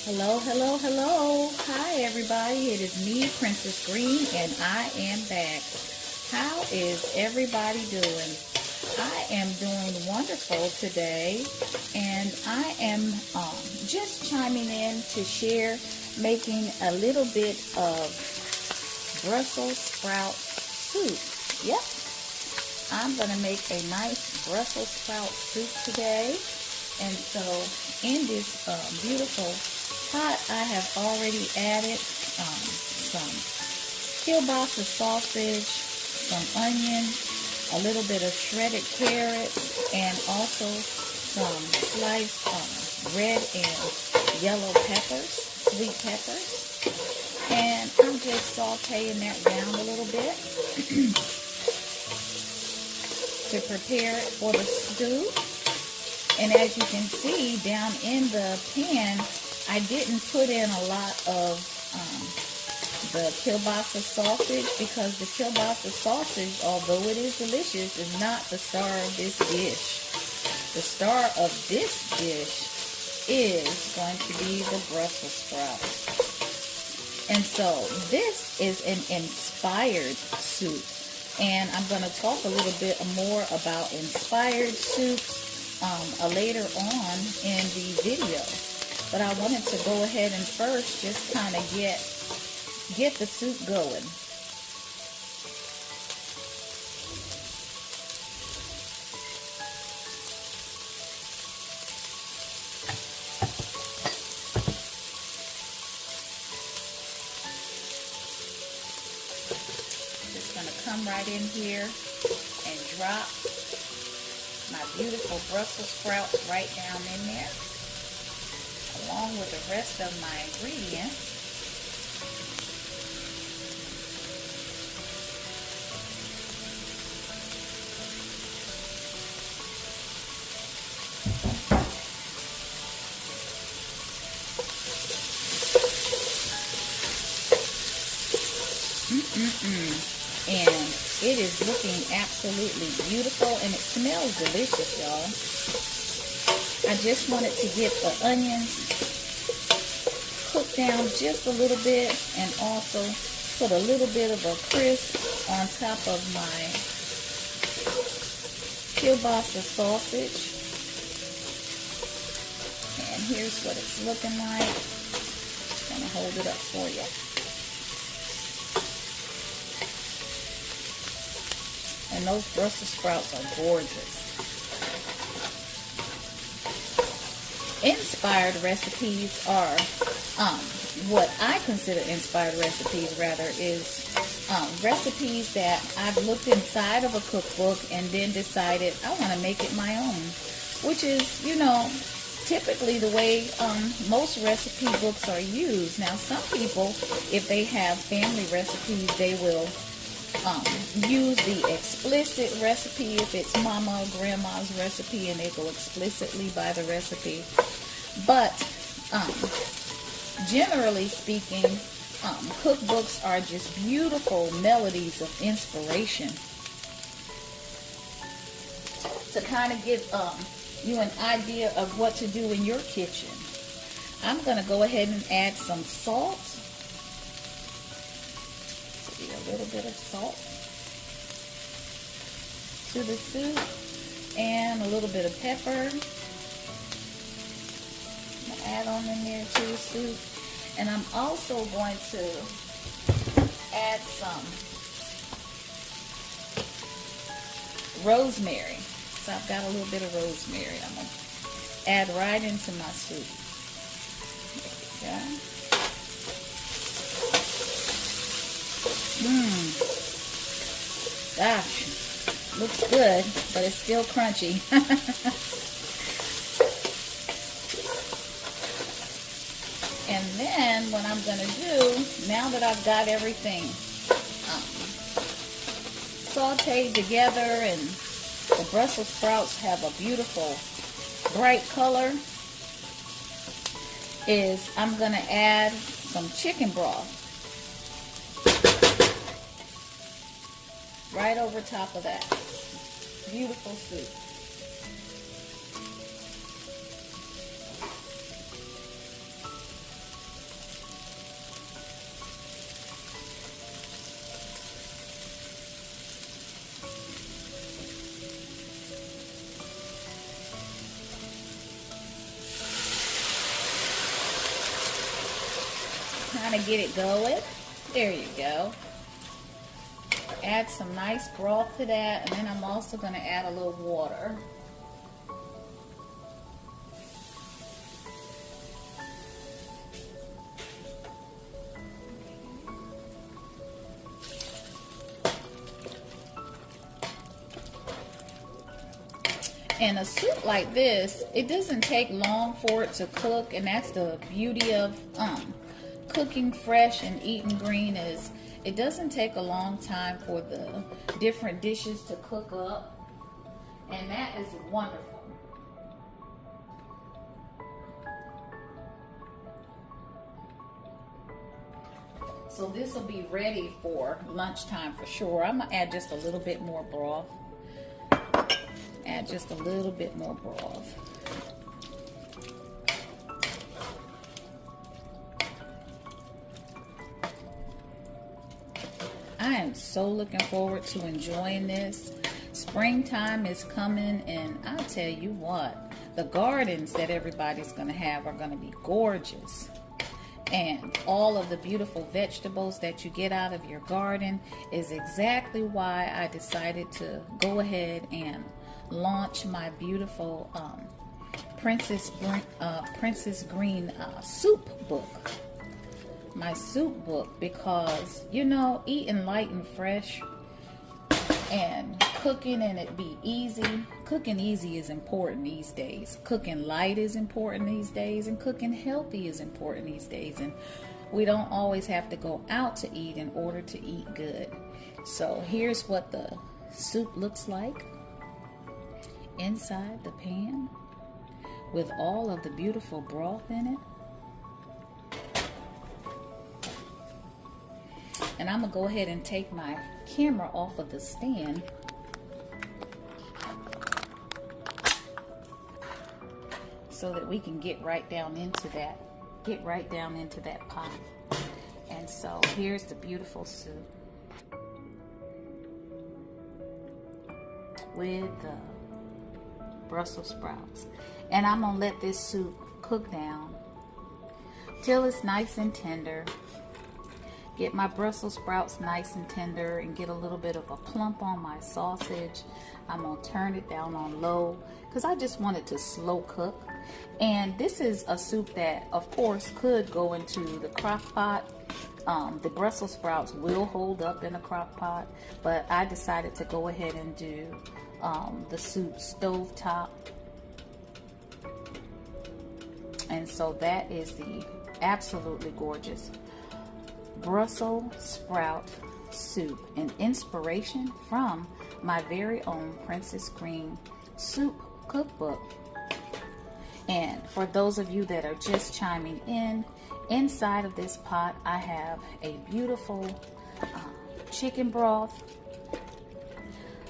Hello, hello, hello. Hi, everybody. It is me, Princess Green, and I am back. How is everybody doing? I am doing wonderful today, and I am just chiming in to share making a little bit of Brussels sprout soup. Yep, I'm going to make a nice Brussels sprout soup today. And so in this beautiful pot, I have already added some kielbasa sausage, some onions, a little bit of shredded carrots, and also some sliced red and yellow peppers, sweet peppers. And I'm just sauteing that down a little bit to prepare it for the stew. And as you can see down in the pan, I didn't put in a lot of the kielbasa sausage because the kielbasa sausage, although it is delicious, is not the star of this dish. The star of this dish is going to be the Brussels sprouts. And so this is an inspired soup. And I'm going to talk a little bit more about inspired soups later on in the video. But I wanted to go ahead and first just kind of get the soup going. Just going to come right in here and drop my beautiful Brussels sprouts right down in there, along with the rest of my ingredients. And it is looking absolutely beautiful, and it smells delicious, y'all. I just wanted to get the onions cooked down just a little bit, and also put a little bit of a crisp on top of my kielbasa sausage. And here's what it's looking like. Just gonna hold it up for you. And those Brussels sprouts are gorgeous. Inspired recipes are, what I consider inspired recipes rather, is recipes that I've looked inside of a cookbook and then decided I want to make it my own. Which is, you know, typically the way most recipe books are used. Now, some people, if they have family recipes, they will use the explicit recipe if it's mama or grandma's recipe, and they go explicitly by the recipe. But generally speaking, cookbooks are just beautiful melodies of inspiration to kind of give you an idea of what to do in your kitchen. I'm going to go ahead and add some salt. A little bit of salt to the soup, and a little bit of pepper. I'm gonna add on in there to the soup, and I'm also going to add some rosemary. So I've got a little bit of rosemary I'm gonna add right into my soup. There we go. Gosh, looks good, but it's still crunchy. And then what I'm going to do, now that I've got everything sauteed together and the Brussels sprouts have a beautiful bright color, is I'm going to add some chicken broth right over top of that beautiful soup. kind of get it going. There you go. Add some nice broth to that, and then I'm also going to add a little water. And a soup like this, it doesn't take long for it to cook, and that's the beauty of cooking fresh and eating green, is it doesn't take a long time for the different dishes to cook up, and that is wonderful. So this will be ready for lunchtime for sure. I'm gonna add just a little bit more broth. Add just a little bit more broth. I am so looking forward to enjoying this. Springtime is coming, and I'll tell you what, the gardens that everybody's gonna have are gonna be gorgeous. And all of the beautiful vegetables that you get out of your garden is exactly why I decided to go ahead and launch my beautiful Princess Green soup book. My soup book, because you know, eating light and fresh and cooking and it be easy. Cooking easy is important these days. Cooking light is important these days, and cooking healthy is important these days. And we don't always have to go out to eat in order to eat good. So here's what the soup looks like inside the pan with all of the beautiful broth in it. And I'm gonna go ahead and take my camera off of the stand so that we can get right down into that pot. And so here's the beautiful soup with the Brussels sprouts. And I'm gonna let this soup cook down till it's nice and tender. Get my Brussels sprouts nice and tender and get a little bit of a plump on my sausage. I'm gonna turn it down on low because I just want it to slow cook. And this is a soup that of course could go into the crock pot. The Brussels sprouts will hold up in a crock pot, but I decided to go ahead and do the soup stovetop. And so that is the absolutely gorgeous Brussels sprout soup, an inspiration from my very own Princess Green soup cookbook. And for those of you that are just chiming in, inside of this pot I have a beautiful chicken broth,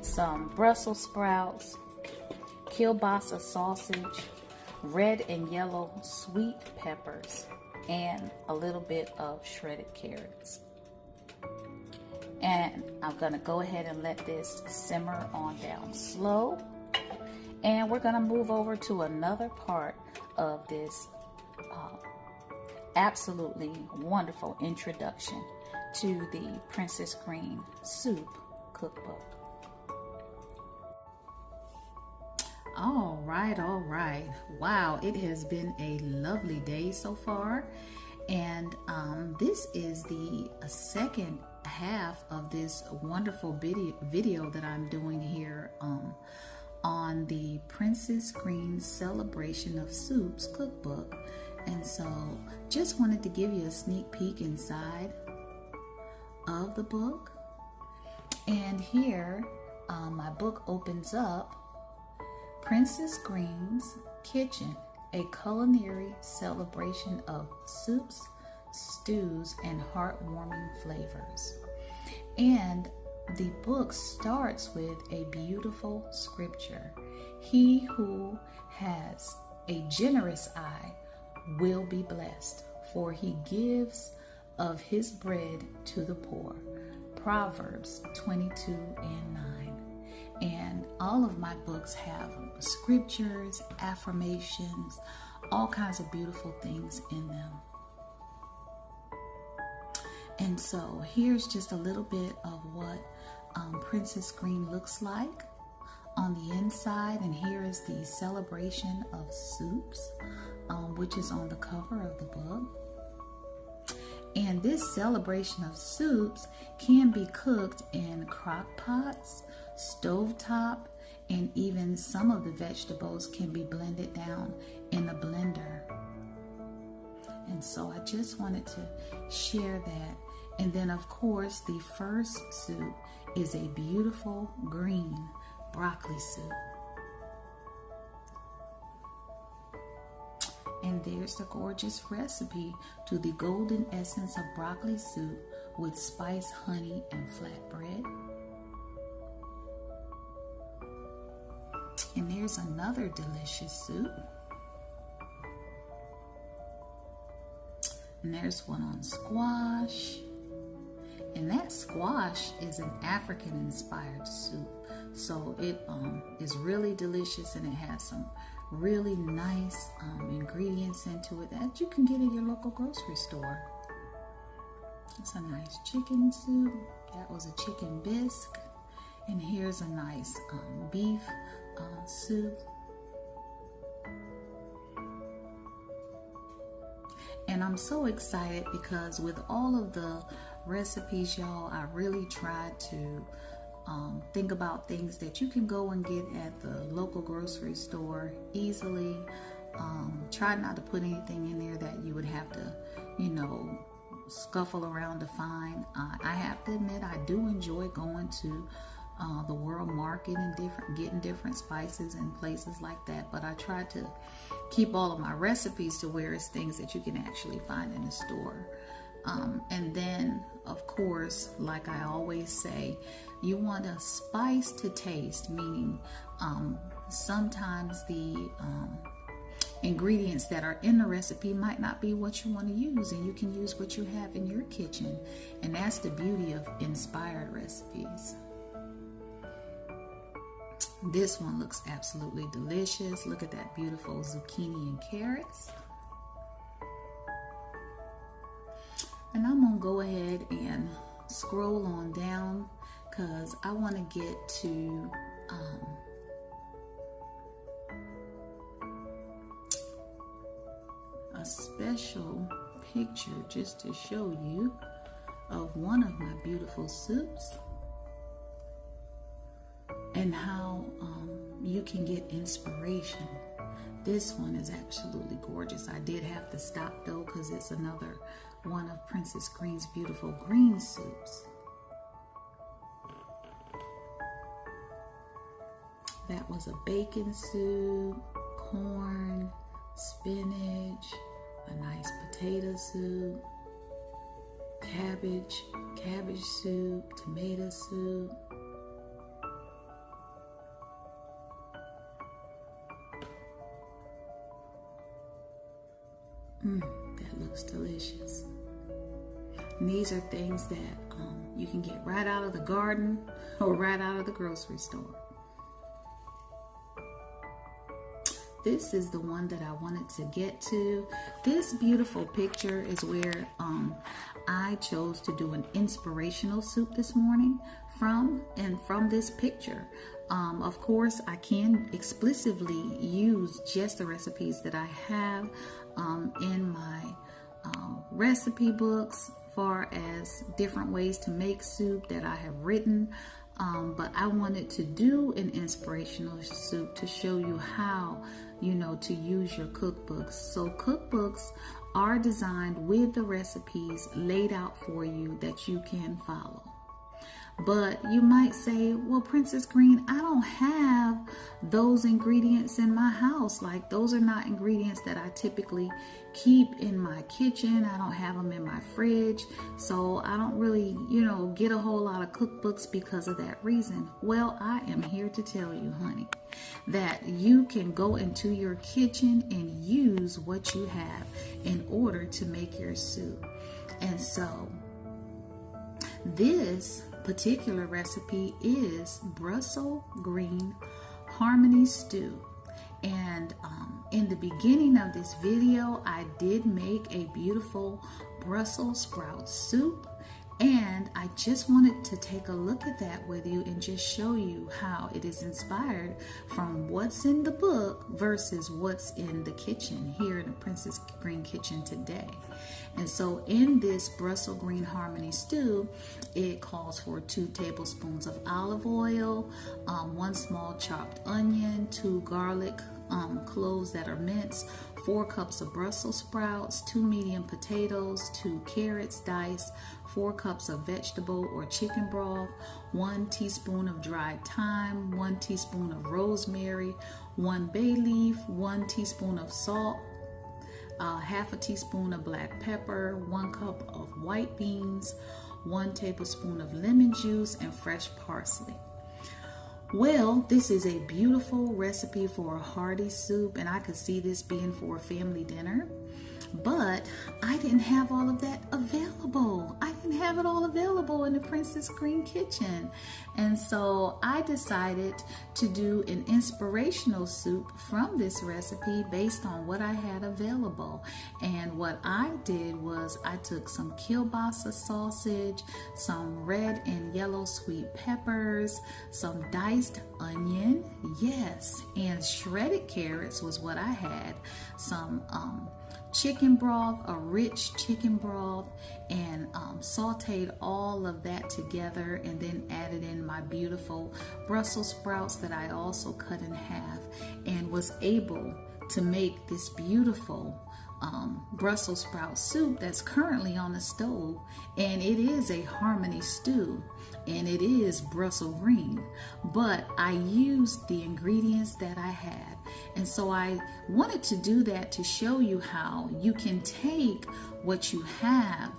some Brussels sprouts, kielbasa sausage, red and yellow sweet peppers, and a little bit of shredded carrots. And I'm gonna go ahead and let this simmer on down slow. And we're gonna move over to another part of this absolutely wonderful introduction to the Princess Green soup cookbook. All right. Wow, it has been a lovely day so far. And this is the second half of this wonderful video that I'm doing here on the Princess Green Celebration of Soups cookbook. And so just wanted to give you a sneak peek inside of the book. And here my book opens up, Princess Green's Kitchen, a culinary celebration of soups, stews, and heartwarming flavors. And the book starts with a beautiful scripture. He who has a generous eye will be blessed, for he gives of his bread to the poor. Proverbs 22:9. And all of my books have scriptures, affirmations, all kinds of beautiful things in them. And so here's just a little bit of what Princess Green looks like on the inside. And here is the celebration of soups, which is on the cover of the book. And this celebration of soups can be cooked in crock pots, stovetop, and even some of the vegetables can be blended down in a blender. And so I just wanted to share that. And then of course the first soup is a beautiful green broccoli soup. And there's the gorgeous recipe to the golden essence of broccoli soup with spice, honey, and flatbread. And there's another delicious soup. And there's one on squash. And that squash is an African-inspired soup. So it is really delicious, and it has some really nice ingredients into it that you can get at your local grocery store. It's a nice chicken soup. That was a chicken bisque. And here's a nice beef soup. And I'm so excited because with all of the recipes, y'all, I really tried to think about things that you can go and get at the local grocery store easily. Try not to put anything in there that you would have to, scuffle around to find. I have to admit, I do enjoy going to the World Market and getting different spices and places like that. But I try to keep all of my recipes to where it's things that you can actually find in the store. And then, of course, like I always say, you want a spice to taste, meaning sometimes the ingredients that are in the recipe might not be what you want to use, and you can use what you have in your kitchen. And that's the beauty of inspired recipes. This one looks absolutely delicious. Look at that beautiful zucchini and carrots. And I'm gonna go ahead and scroll on down because I want to get to a special picture just to show you of one of my beautiful soups and how you can get inspiration. This one is absolutely gorgeous. I did have to stop though because it's another one of Princess Green's beautiful green soups. That was a bacon soup, corn, spinach, a nice potato soup, cabbage soup, tomato soup. That looks delicious. And these are things that you can get right out of the garden or right out of the grocery store. This is the one that I wanted to get to. This beautiful picture is where I chose to do an inspirational soup this morning from this picture. Of course, I can explicitly use just the recipes that I have in my recipe books, far as different ways to make soup that I have written. But I wanted to do an inspirational soup to show you how, to use your cookbooks. So cookbooks are designed with the recipes laid out for you that you can follow. But you might say, well, Princess Green, I don't have those ingredients in my house. Like, those are not ingredients that I typically keep in my kitchen. I don't have them in my fridge. So I don't really, get a whole lot of cookbooks because of that reason. Well, I am here to tell you, honey, that you can go into your kitchen and use what you have in order to make your soup. And so this particular recipe is Brussels green harmony stew. And in the beginning of this video, I did make a beautiful Brussels sprout soup. And I just wanted to take a look at that with you and just show you how it is inspired from what's in the book versus what's in the kitchen here in the Princess Green kitchen today. And so in this Brussels green harmony stew, it calls for 2 tablespoons of olive oil, 1 small chopped onion, 2 garlic cloves that are minced, 4 cups of Brussels sprouts, 2 medium potatoes, 2 carrots diced, 4 cups of vegetable or chicken broth, 1 teaspoon of dried thyme, 1 teaspoon of rosemary, 1 bay leaf, 1 teaspoon of salt, half a teaspoon of black pepper, 1 cup of white beans, 1 tablespoon of lemon juice, and fresh parsley. Well, this is a beautiful recipe for a hearty soup, and I could see this being for a family dinner. But I didn't have all of that available. I didn't have it all available in the Princess Green kitchen. And so I decided to do an inspirational soup from this recipe based on what I had available. And what I did was I took some kielbasa sausage, some red and yellow sweet peppers, some diced onion, yes, and shredded carrots was what I had, some chicken broth, a rich chicken broth, and sauteed all of that together, and then added in my beautiful Brussels sprouts that I also cut in half, and was able to make this beautiful Brussels sprout soup that's currently on the stove. And it is a harmony stew, and it is Brussels green, but I used the ingredients that I had. And so I wanted to do that to show you how you can take what you have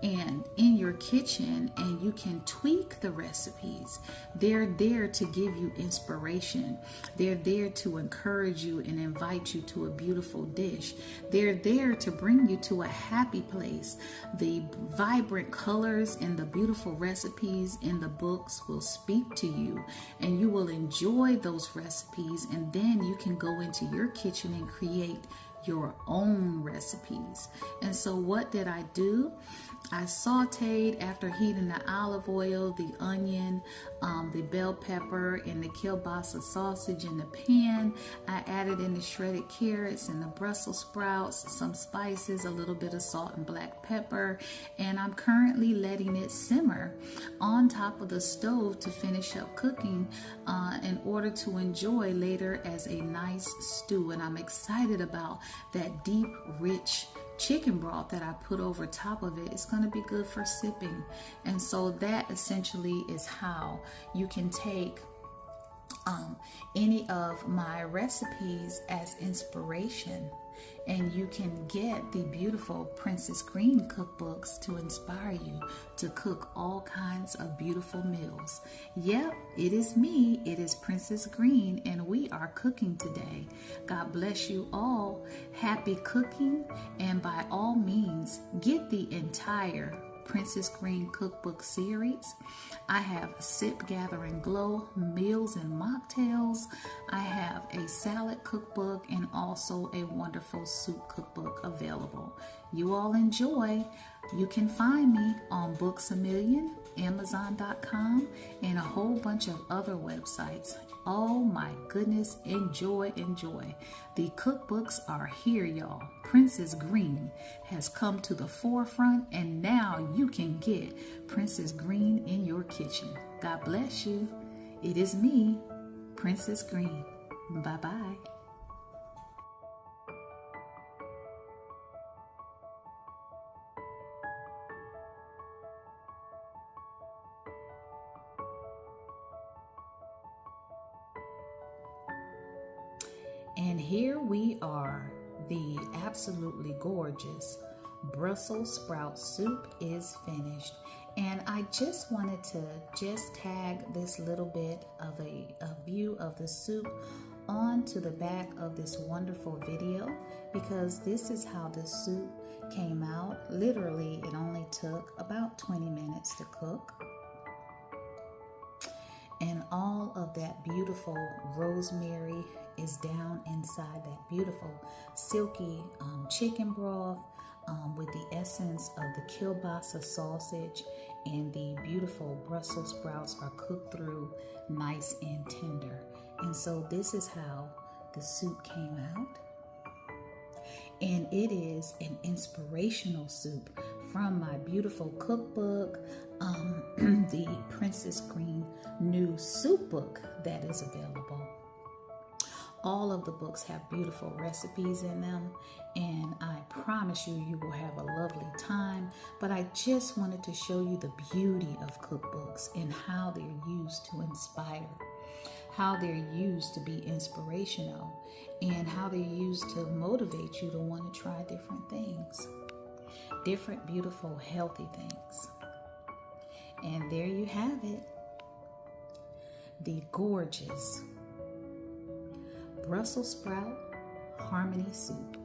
and in your kitchen and you can tweak the recipes. They're there to give you inspiration. They're there to encourage you and invite you to a beautiful dish. They're there to bring you to a happy place. The vibrant colors and the beautiful recipes in the books will speak to you, and you will enjoy those recipes, and then you can go into your kitchen and create your own recipes. And so what did I do? I sauteed, after heating the olive oil, the onion, the bell pepper, and the kielbasa sausage in the pan. I added in the shredded carrots and the Brussels sprouts, some spices, a little bit of salt and black pepper, and I'm currently letting it simmer on top of the stove to finish up cooking in order to enjoy later as a nice stew. And I'm excited about that deep, rich chicken broth that I put over top of it. It's going to be good for sipping. And so that essentially is how you can take any of my recipes as inspiration, and you can get the beautiful Princess Green cookbooks to inspire you to cook all kinds of beautiful meals. Yep, it is me. It is Princess Green, and we are cooking today. God bless you all. Happy cooking, and by all means, get the entire Princess Green cookbook series. I have Sip, Gather, and Glow meals and mocktails. I have a salad cookbook and also a wonderful soup cookbook available. You all enjoy. You can find me on Books A Million, Amazon.com, and a whole bunch of other websites. Oh my goodness, enjoy, enjoy. The cookbooks are here, y'all. Princess Green has come to the forefront, and now you can get Princess Green in your kitchen. God bless you. It is me, Princess Green. Bye-bye. And here we are. The absolutely gorgeous Brussels sprout soup is finished. And I just wanted to tag this little bit of a view of the soup onto the back of this wonderful video, because this is how the soup came out. Literally, it only took about 20 minutes to cook. And all of that beautiful rosemary is down inside that beautiful silky chicken broth with the essence of the kielbasa sausage and the beautiful Brussels sprouts are cooked through nice and tender. And so this is how the soup came out. And it is an inspirational soup from my beautiful cookbook, the Princess Green new soup book that is available. All of the books have beautiful recipes in them, and I promise you, you will have a lovely time. But I just wanted to show you the beauty of cookbooks and how they're used to inspire, how they're used to be inspirational, and how they're used to motivate you to want to try different things, different, beautiful, healthy things. And there you have it, the gorgeous Brussels sprout harmony soup.